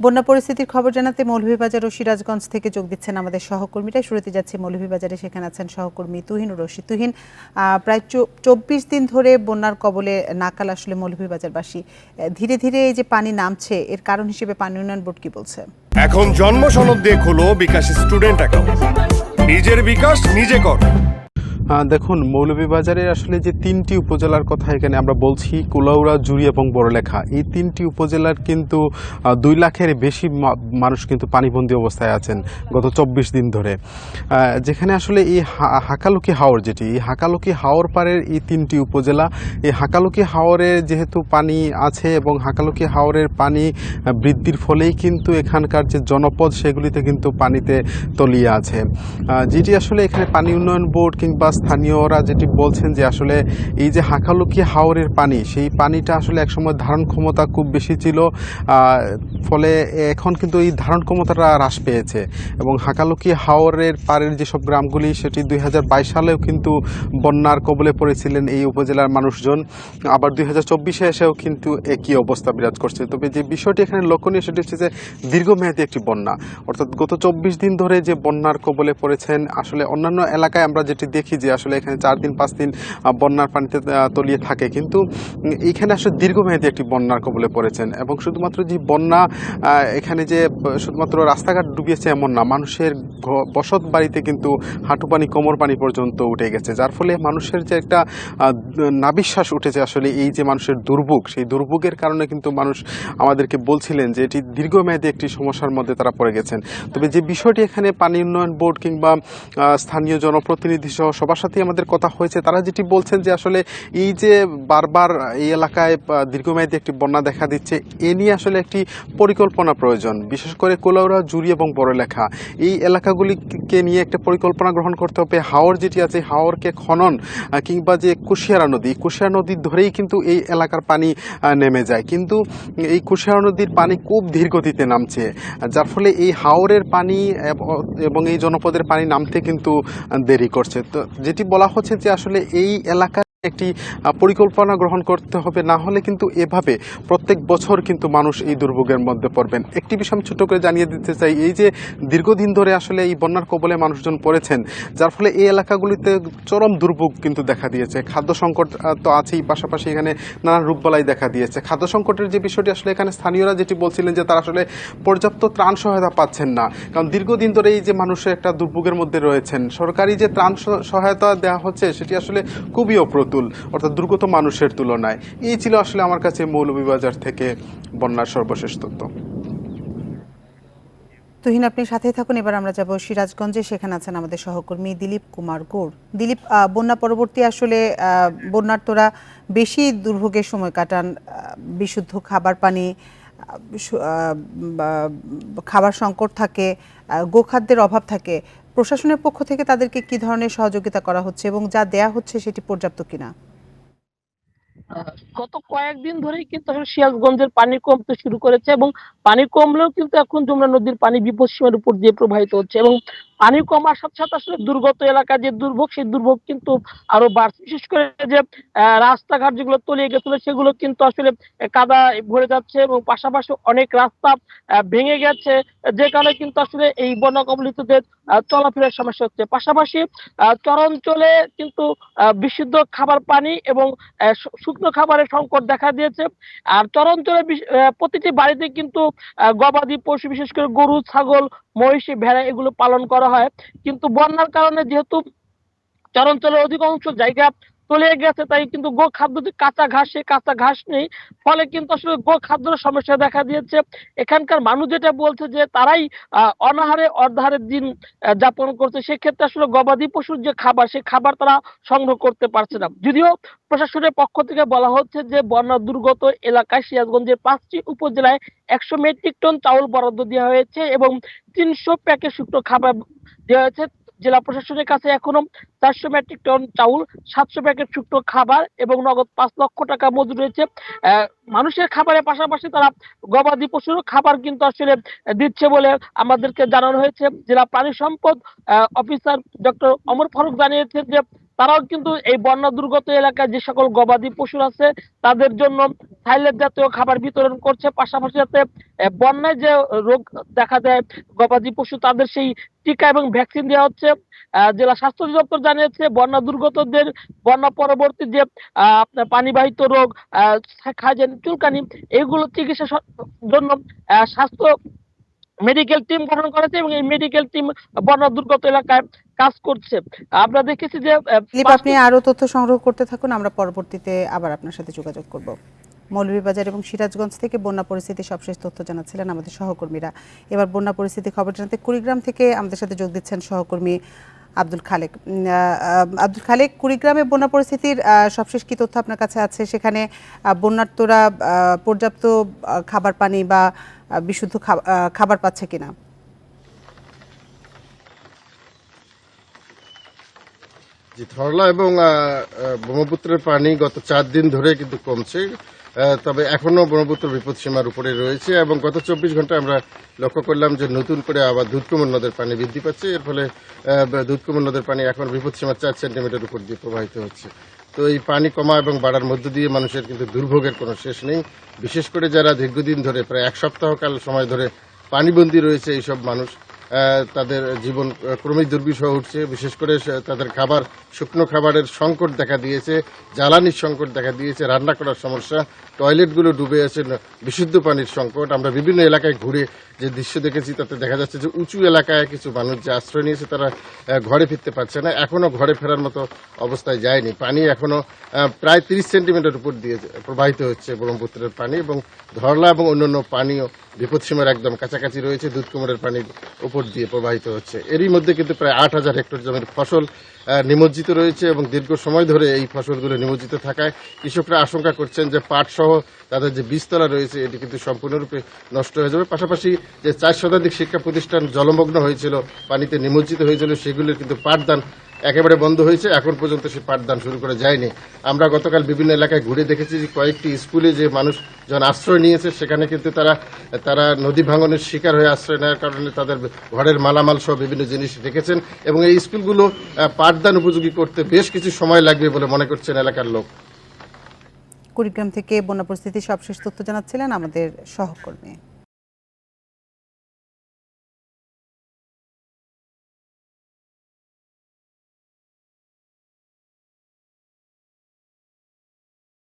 বন্যা পরিস্থিতির খবর জানাতে মৌলভীবাজার ও সিরাজগঞ্জ থেকে যোগ দিচ্ছেন আমাদের সহকর্মীরা। শুরুতে যাচ্ছে মৌলভীবাজারে, সেখানে আছেন সহকর্মী তুহিন ও রশি। তুহিন, প্রায় 24 দিন ধরে বন্যার কবলে নাকাল আসলে মৌলভীবাজারবাসী। ধীরে ধীরে এই যে পানি নামছে, এর কারণ হিসেবে পানি উন্নয়ন বোর্ড কি বলছে? এখন জন্ম সনদ দিয়ে খোলো বিকাশ স্টুডেন্ট অ্যাকাউন্ট, নিজের বিকাশ নিজে কর। দেখুন, মৌলভীবাজারের আসলে যে তিনটি উপজেলার কথা এখানে আমরা বলছি, কুলাউড়া, জুড়ি এবং বড়লেখা, এই তিনটি উপজেলার কিন্তু 2 লাখের বেশি মানুষ কিন্তু পানিবন্দী অবস্থায় আছেন গত 24 দিন ধরে। যেখানে আসলে এই হাকালুকি হাওর, এই হাকালুকি হাওর পাড়ের এই তিনটি উপজেলা, এই হাকালুকি হাওরে যেহেতু পানি আছে এবং হাকালুকি হাওরের পানি বৃদ্ধির ফলেই কিন্তু এখানকার যে জনপদ সেগুলিতে কিন্তু পানিতে তলিয়ে আছে। যেটি আসলে এখানে পানি উন্নয়ন বোর্ড কিংবা স্থানীয়রা যেটি বলছেন যে আসলে এই যে হাকালুকি হাওরের পানি, সেই পানিটা আসলে একসময় ধারণ ক্ষমতা খুব বেশি ছিল, ফলে এখন কিন্তু এই ধারণ ক্ষমতাটা হ্রাস পেয়েছে এবং হাকালুকি হাওরের পাড়ের যেসব গ্রামগুলি সেটি 2022 সালেও কিন্তু বন্যার কবলে পড়েছিলেন এই উপজেলার মানুষজন। আবার 2024-এ এসেও কিন্তু একই অবস্থা বিরাজ করছে। তবে যে বিষয়টি এখানে লক্ষণীয় সেটি হচ্ছে যে দীর্ঘমেয়াদী একটি বন্যা, অর্থাৎ গত 24 দিন ধরে যে বন্যার কবলে পড়েছেন। আসলে অন্যান্য এলাকায় আমরা যেটি দেখি যে আসলে এখানে 4 দিন 5 দিন বন্যার পানিতে তলিয়ে থাকে, কিন্তু এইখানে আসলে দীর্ঘমেয়াদী একটি বন্যার কবলে পড়েছেন। এবং শুধুমাত্র যে বন্যা, এখানে যে শুধুমাত্র রাস্তাঘাট ডুবিয়েছে এমন না, মানুষের বসত বাড়িতে কিন্তু হাঁটু পানি কোমর পানি পর্যন্ত উঠে গেছে, যার ফলে মানুষের যে একটা নাবিশ্বাস উঠেছে আসলে এই যে মানুষের দুর্ভোগ, সেই দুর্ভোগের কারণে কিন্তু মানুষ আমাদেরকে বলছিলেন যে এটি দীর্ঘমেয়াদী একটি সমস্যার মধ্যে তারা পড়ে গেছেন। তবে যে বিষয়টি এখানে পানি উন্নয়ন বোর্ড কিংবা স্থানীয় জনপ্রতিনিধি সহ সবার সাথেই আমাদের কথা হয়েছে, তারা যেটি বলছেন যে আসলে এই যে বারবার এই এলাকায় দীর্ঘমেয়াদী একটি বন্যা দেখা দিচ্ছে, এ নিয়ে আসলে একটি পরিকল্পনা প্রয়োজন। বিশেষ করে কোলাউড়া, জুড়ি এবং বড়লেখা এই এলাকাগুলিকে নিয়ে একটা পরিকল্পনা গ্রহণ করতে হবে। হাওর যেটি আছে, হাওরকে খনন কিংবা যে কুশিয়ারা নদী ধরেই কিন্তু এই এলাকার পানি নেমে যায়, কিন্তু এই কুশিয়ারা নদীর পানি খুব ধীর গতিতে নামছে, যার ফলে এই হাওরের পানি এবং এই জনপদের পানি নামতে কিন্তু দেরি করছে। তো যেটি বলা হচ্ছে যে আসলে এই এলাকা একটি পরিকল্পনা গ্রহণ করতে হবে, না হলে কিন্তু এভাবে প্রত্যেক বছর কিন্তু মানুষ এই দুর্ভোগের মধ্যে পড়বেন। একটি বিষয় আমি ছোট করে জানিয়ে দিতে চাই, এই যে দীর্ঘদিন ধরে আসলে এই বন্যার কবলে মানুষজন পড়েছেন, যার ফলে এই এলাকাগুলিতে চরম দুর্ভোগ কিন্তু দেখা দিয়েছে। খাদ্য সংকট তো আছেই, পাশাপাশি এখানে নানান রোগবালাই দেখা দিয়েছে। খাদ্য সংকটের যে বিষয়টি আসলে এখানে স্থানীয়রা যেটি বলছিলেন যে তারা আসলে পর্যাপ্ত ত্রাণ সহায়তা পাচ্ছেন না, কারণ দীর্ঘদিন ধরে এই যে মানুষের একটা দুর্ভোগের মধ্যে রয়েছেন। সরকারি যে ত্রাণ সহায়তা দেওয়া হচ্ছে সেটি আসলে খুবই অপ্রতুল, অর্থাৎ দুর্গত মানুষের তুলনায়। এই ছিল আসলে আমার কাছে মৌলভীবাজার থেকে বন্যার সর্বশেষ তথ্য। তুহিন, আপনি সাথেই থাকুন। এবার আমরা যাব সিরাজগঞ্জে, সেখানে আছেন আমাদের সহকর্মী দিলীপ কুমার গৌড়। দিলীপ, বন্যা পরবর্তী আসলে বন্যার্তরা বেশি দুর্ভোগের সময় কাটান। বিশুদ্ধ খাবার পানি, খাবার সংকট থাকে, গোখাদ্যের অভাব থাকে। প্রশাসনের পক্ষ থেকে তাদেরকে কি ধরনের সহযোগিতা করা হচ্ছে এবং যা দেয়া হচ্ছে সেটি পর্যাপ্ত কিনা? গত কয়েকদিন ধরেই কিন্তু আসলে সিরাজগঞ্জের পানি কমতে শুরু করেছে এবং পানি কমলেও কিন্তু এখন যমুনা নদীর পানি বিপদসীমার উপর দিয়ে প্রবাহিত হচ্ছে এবং পানি কমার সাথে সাথে আসলে দুর্গত এলাকার যে দুর্ভোগ, সেই দুর্ভোগ কিন্তু আরো বাড়ছে। বিশেষ করে যে রাস্তাঘাট যেগুলো তলিয়ে গেছিল সেগুলো কিন্তু আসলে কাদা ভরে যাচ্ছে এবং পাশাপাশি অনেক রাস্তা ভেঙে গেছে, যে কারণে কিন্তু আসলে এই বন্যা কবলিতদের চলাফেরার সমস্যা হচ্ছে। পাশাপাশি চরাঞ্চলে কিন্তু বিশুদ্ধ খাবার পানি এবং শুকনো খাবারের সংকট দেখা দিয়েছে। আর চরাঞ্চলে প্রতিটি বাড়িতে কিন্তু গবাদি পশু, বিশেষ করে গরু, ছাগল, মহিষ, ভেড়া এগুলো পালন করা হয়। কিন্তু বন্যার কারণে যেহেতু চরাঞ্চলের অধিকাংশ জায়গা তলিয়ে গেছে, তাই কিন্তু গো খাদ্য যে কাঁচা ঘাস, সেই কাঁচা ঘাস নেই, ফলে কিন্তু আসলে গো খাদ্যের সমস্যা দেখা দিয়েছে। এখানকার মানুষ যেটা বলছে যে তারাই অনাহারে অর্ধাহারে দিন যাপন করছে। সেক্ষেত্রে আসলে গবাদি পশুর যে খাবার, সেই খাবার তারা সংগ্রহ করতে পারছে না। যদিও প্রশাসনের পক্ষ থেকে বলা হচ্ছে যে বন্যা দুর্গত এলাকায় সিরাজগঞ্জের 5টি উপজেলায় 100 মেট্রিক টন চাউল বরাদ্দ দেওয়া হয়েছে এবং 300 প্যাকেট শুকনো খাবার দেওয়া হয়েছে। জেলা প্রশাসনের কাছে এখনো 400 মেট্রিক টন চাউল, 700 প্যাকেট শুকনো খাবার এবং নগদ 5 লক্ষ টাকা মজুর রয়েছে। মানুষের খাবারের পাশাপাশি তারা গবাদি পশুর খাবার কিন্তু আসলে দিচ্ছে বলে আমাদেরকে জানানো হয়েছে। জেলা প্রাণী সম্পদ অফিসার ডক্টর অমর ফারুক জানিয়েছেন যে তারাও কিন্তু এই বন্যা দুর্গত এলাকায় যে সকল গবাদি পশু আছে তাদের জন্য সাইলেজ জাতীয় খাবার বিতরণ করছে, পাশাপাশি যাতে বন্যায় যে রোগ দেখা দেয় গবাদি পশু তাদের সেই টিকা এবং ভ্যাকসিন দেওয়া হচ্ছে। জেলা স্বাস্থ্য অধিদপ্তর জানিয়েছে বন্যা দুর্গতদের বন্যা পরবর্তী যে আপনার পানিবাহিত রোগ, খাইজেন, চুলকানি, এগুলো চিকিৎসার জন্য স্বাস্থ্য মেডিকেল টিম গঠন করেছে এবং এই মেডিকেল টিম বন্যা দুর্গত এলাকায় কাজ করছে। আমরা দেখেছি যে দিলীপ, আপনি আরো তথ্য সংগ্রহ করতে থাকুন, আমরা পরবর্তীতে আবার আপনার সাথে যোগাযোগ করব। মৌলভীবাজার এবং সিরাজগঞ্জ থেকে বন্যা পরিস্থিতি সবশেষ তথ্য জানাচ্ছিলেন আমাদের সহকর্মীরা। এবার বন্যা পরিস্থিতি খবর জানাতে কুড়িগ্রাম থেকে আমাদের সাথে যোগ দিচ্ছেন সহকর্মী আব্দুল খালেক। আব্দুল খালেক, কুড়িগ্রামে বন্যা পরিস্থিতির সবশেষ কি তথ্য আপনার কাছে আছে? সেখানে বন্যার্তরা পর্যাপ্ত খাবার পানি বা বিশুদ্ধ খাবার পাচ্ছে কিনা? জি, ধরলা এবং ব্রহ্মপুত্রের পানি গত 4 দিন ধরে কিন্তু কমছে, তবে এখনো ব্রহ্মপুত্র বিপদসীমার উপরে রয়েছে এবং গত 24 ঘন্টায় আমরা লক্ষ্য করলাম যে নতুন করে আবার দুধকুমার নদের পানি বৃদ্ধি পাচ্ছে। এর ফলে দুধকুমার নদের পানি এখন বিপদসীমার 4 সেন্টিমিটার উপর দিয়ে প্রবাহিত হচ্ছে। তো এই পানি কমা এবং বাড়ার মধ্য দিয়ে মানুষের কিন্তু দুর্ভোগের কোনো শেষ নেই। বিশেষ করে যারা দীর্ঘদিন ধরে প্রায় 1 সপ্তাহকাল সময় ধরে পানিবন্দী রয়েছে এইসব মানুষ, তাদের জীবন ক্রমেই দুর্বিষহ উঠছে। বিশেষ করে তাদের খাবার, শুকনো খাবারের সংকট দেখা দিয়েছে, জ্বালানির সংকট দেখা দিয়েছে, রান্না করার সমস্যা, টয়লেটগুলো ডুবে আছে, বিশুদ্ধ পানির সংকট। আমরা বিভিন্ন এলাকায় ঘুরে যে দৃশ্য দেখেছি তাতে দেখা যাচ্ছে যে উঁচু এলাকায় কিছু মানুষ যে আশ্রয় নিয়েছে তারা ঘরে ফিরতে পারছে না, এখনো ঘরে ফেরার মতো অবস্থায় যায়নি। পানি এখনো প্রায় 30 সেন্টিমিটার উপর দিয়ে প্রবাহিত হচ্ছে ব্রহ্মপুত্রের পানি, এবং ধরলা এবং অন্যান্য পানিও বিপদসীমার একদম কাছাকাছি রয়েছে, দুধকুমারের পানির উপর দিয়ে প্রবাহিত হচ্ছে। এরই মধ্যে কিন্তু প্রায় 8,000 হেক্টর জমির ফসল নিমজ্জিত রয়েছে এবং দীর্ঘ সময় ধরে এই ফসলগুলো নিমজ্জিত থাকায় কৃষকরা আশঙ্কা করছেন যে পাট সহ তাদের যে বীজতলা রয়েছে এটি কিন্তু সম্পূর্ণরূপে নষ্ট হয়ে যাবে। পাশাপাশি যে 4 শতাধিক শিক্ষা প্রতিষ্ঠান জলমগ্ন হয়েছিল, পানিতে নিমজ্জিত হয়েছিল, সেগুলোর কিন্তু পাঠদান একেবারে বন্ধ হয়েছে। এখন পর্যন্ত সে পাঠদান শুরু করা যায়নি। আমরা গতকাল বিভিন্ন এলাকায় ঘুরে দেখেছি যে কয়েকটি স্কুলে যে মানুষ যখন আশ্রয় নিয়েছে সেখানে কিন্তু তারা নদী ভাঙনের শিকার হয়ে আশ্রয় নেওয়ার কারণে তাদের ঘরের মালামাল সহ বিভিন্ন জিনিস রেখেছেন এবং এই স্কুলগুলো পাঠদান উপযোগী করতে বেশ কিছু সময় লাগবে বলে মনে করছেন এলাকার লোক। কুড়িগ্রাম থেকে বন্যা পরিস্থিতির সবশেষ তথ্য জানাচ্ছিলেন আমাদের সহকর্মী।